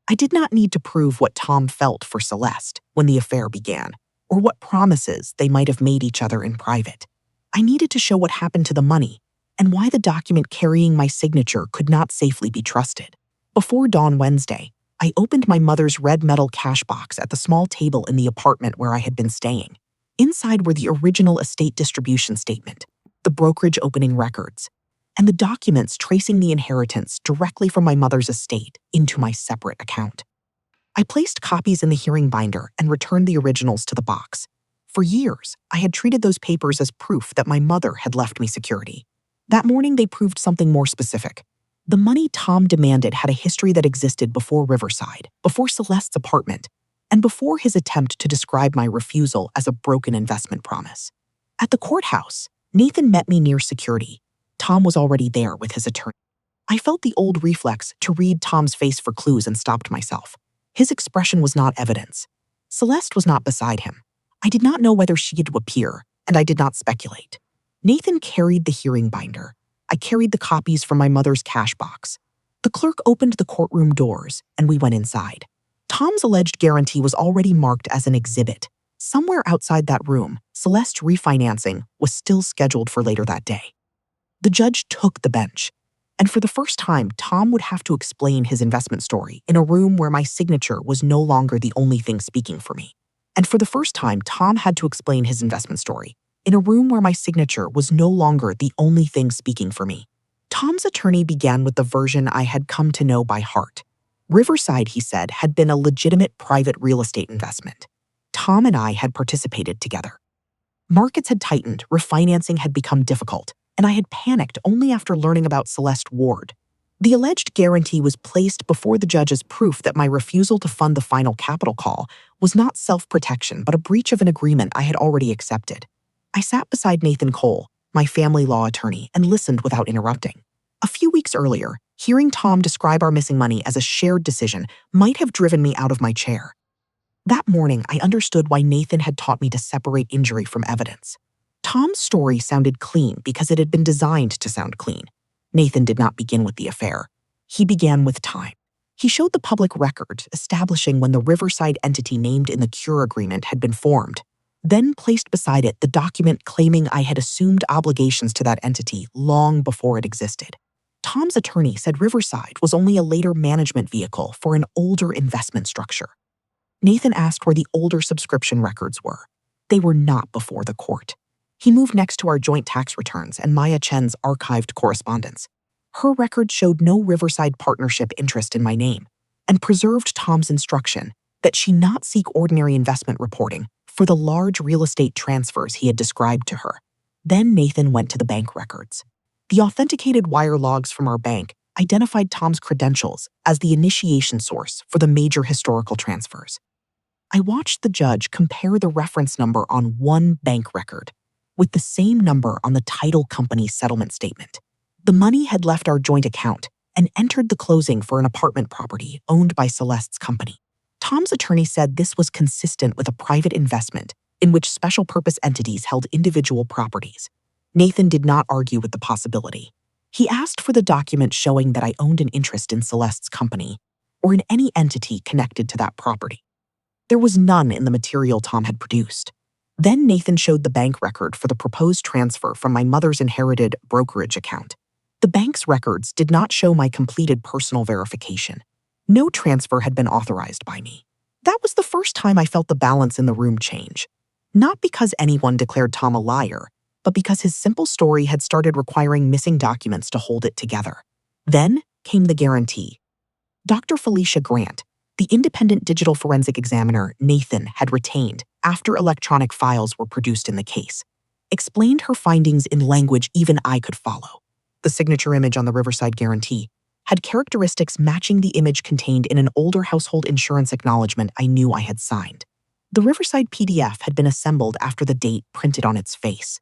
Speaker 1: I did not need to prove what Tom felt for Celeste when the affair began, or what promises they might have made each other in private. I needed to show what happened to the money and why the document carrying my signature could not safely be trusted. Before dawn Wednesday, I opened my mother's red metal cash box at the small table in the apartment where I had been staying. Inside were the original estate distribution statement, the brokerage opening records, and the documents tracing the inheritance directly from my mother's estate into my separate account. I placed copies in the hearing binder and returned the originals to the box. For years, I had treated those papers as proof that my mother had left me security. That morning, they proved something more specific. The money Tom demanded had a history that existed before Riverside, before Celeste's apartment, and before his attempt to describe my refusal as a broken investment promise. At the courthouse, Nathan met me near security. Tom was already there with his attorney. I felt the old reflex to read Tom's face for clues and stopped myself. His expression was not evidence. Celeste was not beside him. I did not know whether she had to appear, and I did not speculate. Nathan carried the hearing binder. I carried the copies from my mother's cash box. The clerk opened the courtroom doors, and we went inside. Tom's alleged guarantee was already marked as an exhibit. Somewhere outside that room, Celeste's refinancing was still scheduled for later that day. The judge took the bench, and for the first time, Tom would have to explain his investment story in a room where my signature was no longer the only thing speaking for me. And for the first time, Tom had to explain his investment story in a room where my signature was no longer the only thing speaking for me. Tom's attorney began with the version I had come to know by heart. Riverside, he said, had been a legitimate private real estate investment. Tom and I had participated together. Markets had tightened, refinancing had become difficult, and I had panicked only after learning about Celeste Ward. The alleged guarantee was placed before the judge as proof that my refusal to fund the final capital call was not self-protection but a breach of an agreement I had already accepted. I sat beside Nathan Cole, my family law attorney, and listened without interrupting. A few weeks earlier, hearing Tom describe our missing money as a shared decision might have driven me out of my chair. That morning, I understood why Nathan had taught me to separate injury from evidence. Tom's story sounded clean because it had been designed to sound clean. Nathan did not begin with the affair. He began with time. He showed the public record establishing when the Riverside entity named in the cure agreement had been formed, then placed beside it the document claiming I had assumed obligations to that entity long before it existed. Tom's attorney said Riverside was only a later management vehicle for an older investment structure. Nathan asked where the older subscription records were. They were not before the court. He moved next to our joint tax returns and Maya Chen's archived correspondence. Her record showed no Riverside Partnership interest in my name and preserved Tom's instruction that she not seek ordinary investment reporting for the large real estate transfers he had described to her. Then Nathan went to the bank records. The authenticated wire logs from our bank identified Tom's credentials as the initiation source for the major historical transfers. I watched the judge compare the reference number on one bank record with the same number on the title company's settlement statement. The money had left our joint account and entered the closing for an apartment property owned by Celeste's company. Tom's attorney said this was consistent with a private investment in which special purpose entities held individual properties. Nathan did not argue with the possibility. He asked for the document showing that I owned an interest in Celeste's company or in any entity connected to that property. There was none in the material Tom had produced. Then Nathan showed the bank record for the proposed transfer from my mother's inherited brokerage account. The bank's records did not show my completed personal verification. No transfer had been authorized by me. That was the first time I felt the balance in the room change. Not because anyone declared Tom a liar, but because his simple story had started requiring missing documents to hold it together. Then came the guarantee. Dr. Felicia Grant, the independent digital forensic examiner Nathan had retained after electronic files were produced in the case, explained her findings in language even I could follow. The signature image on the Riverside guarantee had characteristics matching the image contained in an older household insurance acknowledgement I knew I had signed. The Riverside PDF had been assembled after the date printed on its face.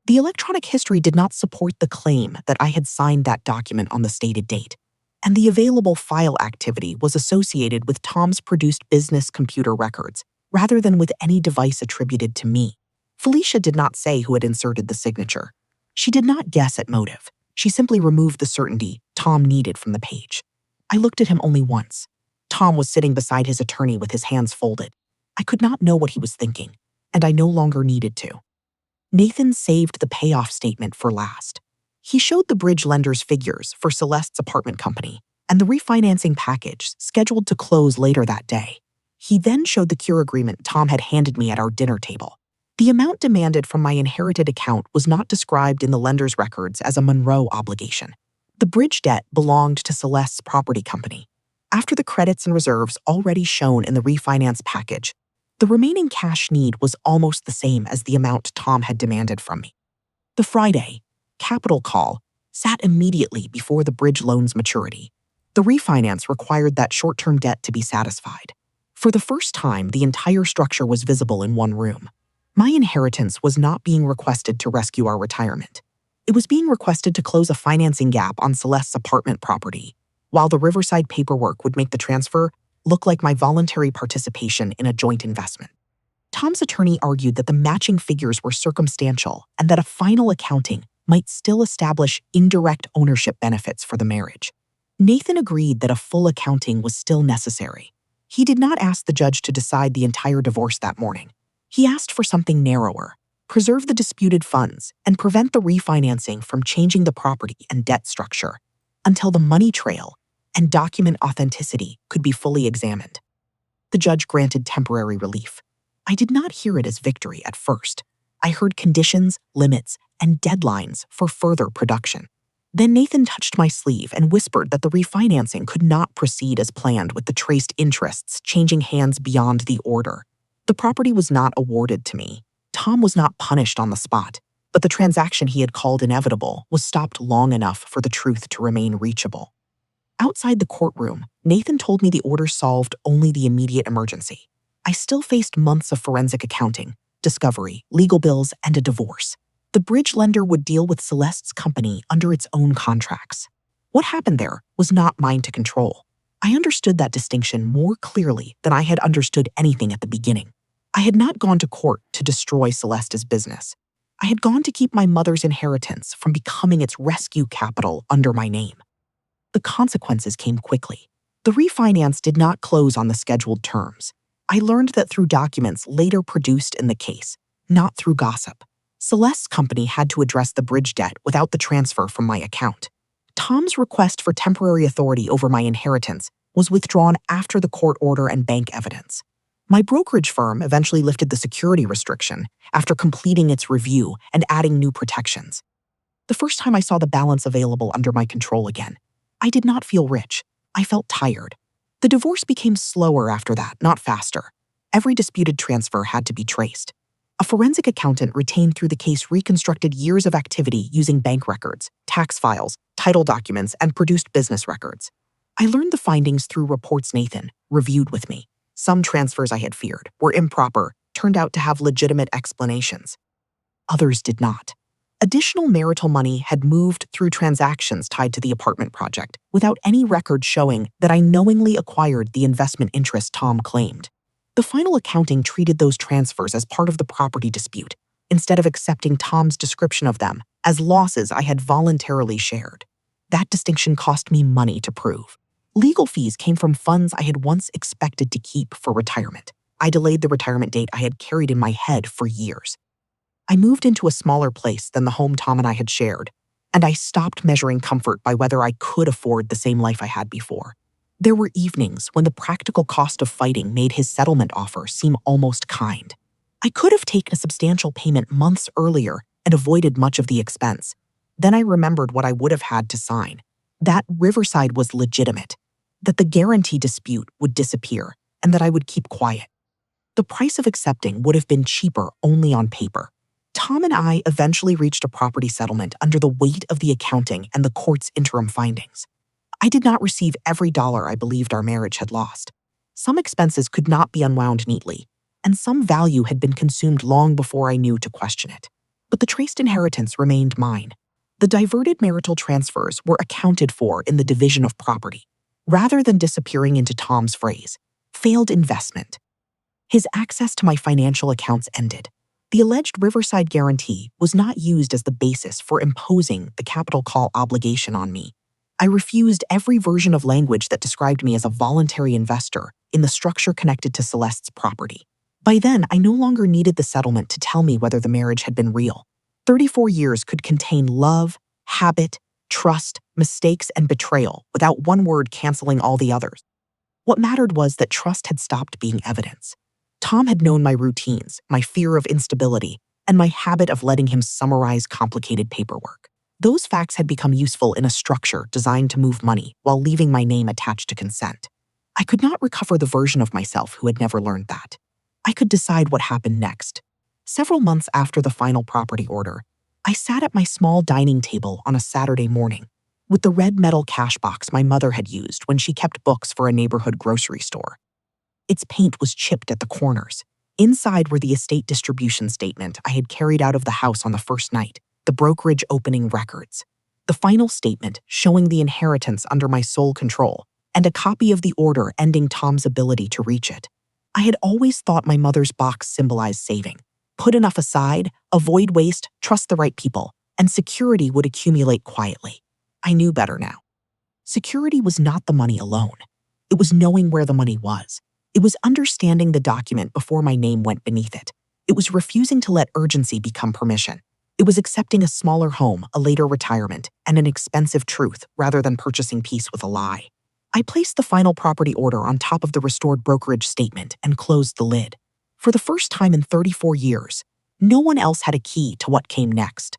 Speaker 1: The electronic history did not support the claim that I had signed that document on the stated date, and the available file activity was associated with Tom's produced business computer records rather than with any device attributed to me. Felicia did not say who had inserted the signature. She did not guess at motive. She simply removed the certainty Tom needed from the page. I looked at him only once. Tom was sitting beside his attorney with his hands folded. I could not know what he was thinking, and I no longer needed to. Nathan saved the payoff statement for last. He showed the bridge lender's figures for Celeste's apartment company and the refinancing package scheduled to close later that day. He then showed the cure agreement Tom had handed me at our dinner table. The amount demanded from my inherited account was not described in the lender's records as a Monroe obligation. The bridge debt belonged to Celeste's property company. After the credits and reserves already shown in the refinance package, the remaining cash need was almost the same as the amount Tom had demanded from me. The Friday capital call sat immediately before the bridge loan's maturity. The refinance required that short-term debt to be satisfied. For the first time, the entire structure was visible in one room. My inheritance was not being requested to rescue our retirement. It was being requested to close a financing gap on Celeste's apartment property, while the Riverside paperwork would make the transfer look like my voluntary participation in a joint investment. Tom's attorney argued that the matching figures were circumstantial and that a final accounting might still establish indirect ownership benefits for the marriage. Nathan agreed that a full accounting was still necessary. He did not ask the judge to decide the entire divorce that morning. He asked for something narrower, preserve the disputed funds, and prevent the refinancing from changing the property and debt structure until the money trail and document authenticity could be fully examined. The judge granted temporary relief. I did not hear it as victory at first. I heard conditions, limits, and deadlines for further production. Then Nathan touched my sleeve and whispered that the refinancing could not proceed as planned with the traced interests changing hands beyond the order. The property was not awarded to me. Tom was not punished on the spot, but the transaction he had called inevitable was stopped long enough for the truth to remain reachable. Outside the courtroom, Nathan told me the order solved only the immediate emergency. I still faced months of forensic accounting, discovery, legal bills, and a divorce. The bridge lender would deal with Celeste's company under its own contracts. What happened there was not mine to control. I understood that distinction more clearly than I had understood anything at the beginning. I had not gone to court to destroy Celeste's business. I had gone to keep my mother's inheritance from becoming its rescue capital under my name. The consequences came quickly. The refinance did not close on the scheduled terms. I learned that through documents later produced in the case, not through gossip. Celeste's company had to address the bridge debt without the transfer from my account. Tom's request for temporary authority over my inheritance was withdrawn after the court order and bank evidence. My brokerage firm eventually lifted the security restriction after completing its review and adding new protections. The first time I saw the balance available under my control again, I did not feel rich. I felt tired. The divorce became slower after that, not faster. Every disputed transfer had to be traced. A forensic accountant retained through the case reconstructed years of activity using bank records, tax files, title documents, and produced business records. I learned the findings through reports Nathan reviewed with me. Some transfers I had feared were improper, turned out to have legitimate explanations. Others did not. Additional marital money had moved through transactions tied to the apartment project without any record showing that I knowingly acquired the investment interest Tom claimed. The final accounting treated those transfers as part of the property dispute, instead of accepting Tom's description of them as losses I had voluntarily shared. That distinction cost me money to prove. Legal fees came from funds I had once expected to keep for retirement. I delayed the retirement date I had carried in my head for years. I moved into a smaller place than the home Tom and I had shared, and I stopped measuring comfort by whether I could afford the same life I had before. There were evenings when the practical cost of fighting made his settlement offer seem almost kind. I could have taken a substantial payment months earlier and avoided much of the expense. Then I remembered what I would have had to sign. That Riverside was legitimate, that the guarantee dispute would disappear, and that I would keep quiet. The price of accepting would have been cheaper only on paper. Tom and I eventually reached a property settlement under the weight of the accounting and the court's interim findings. I did not receive every dollar I believed our marriage had lost. Some expenses could not be unwound neatly, and some value had been consumed long before I knew to question it. But the traced inheritance remained mine. The diverted marital transfers were accounted for in the division of property, rather than disappearing into Tom's phrase, failed investment. His access to my financial accounts ended. The alleged Riverside guarantee was not used as the basis for imposing the capital call obligation on me. I refused every version of language that described me as a voluntary investor in the structure connected to Celeste's property. By then, I no longer needed the settlement to tell me whether the marriage had been real. 34 years could contain love, habit, trust, mistakes, and betrayal without one word canceling all the others. What mattered was that trust had stopped being evidence. Tom had known my routines, my fear of instability, and my habit of letting him summarize complicated paperwork. Those facts had become useful in a structure designed to move money while leaving my name attached to consent. I could not recover the version of myself who had never learned that. I could decide what happened next. Several months after the final property order, I sat at my small dining table on a Saturday morning with the red metal cash box my mother had used when she kept books for a neighborhood grocery store. Its paint was chipped at the corners. Inside were the estate distribution statement I had carried out of the house on the first night, the brokerage opening records, the final statement showing the inheritance under my sole control, and a copy of the order ending Tom's ability to reach it. I had always thought my mother's box symbolized saving. Put enough aside, avoid waste, trust the right people, and security would accumulate quietly. I knew better now. Security was not the money alone. It was knowing where the money was. It was understanding the document before my name went beneath it. It was refusing to let urgency become permission. It was accepting a smaller home, a later retirement, and an expensive truth rather than purchasing peace with a lie. I placed the final property order on top of the restored brokerage statement and closed the lid. For the first time in 34 years, no one else had a key to what came next.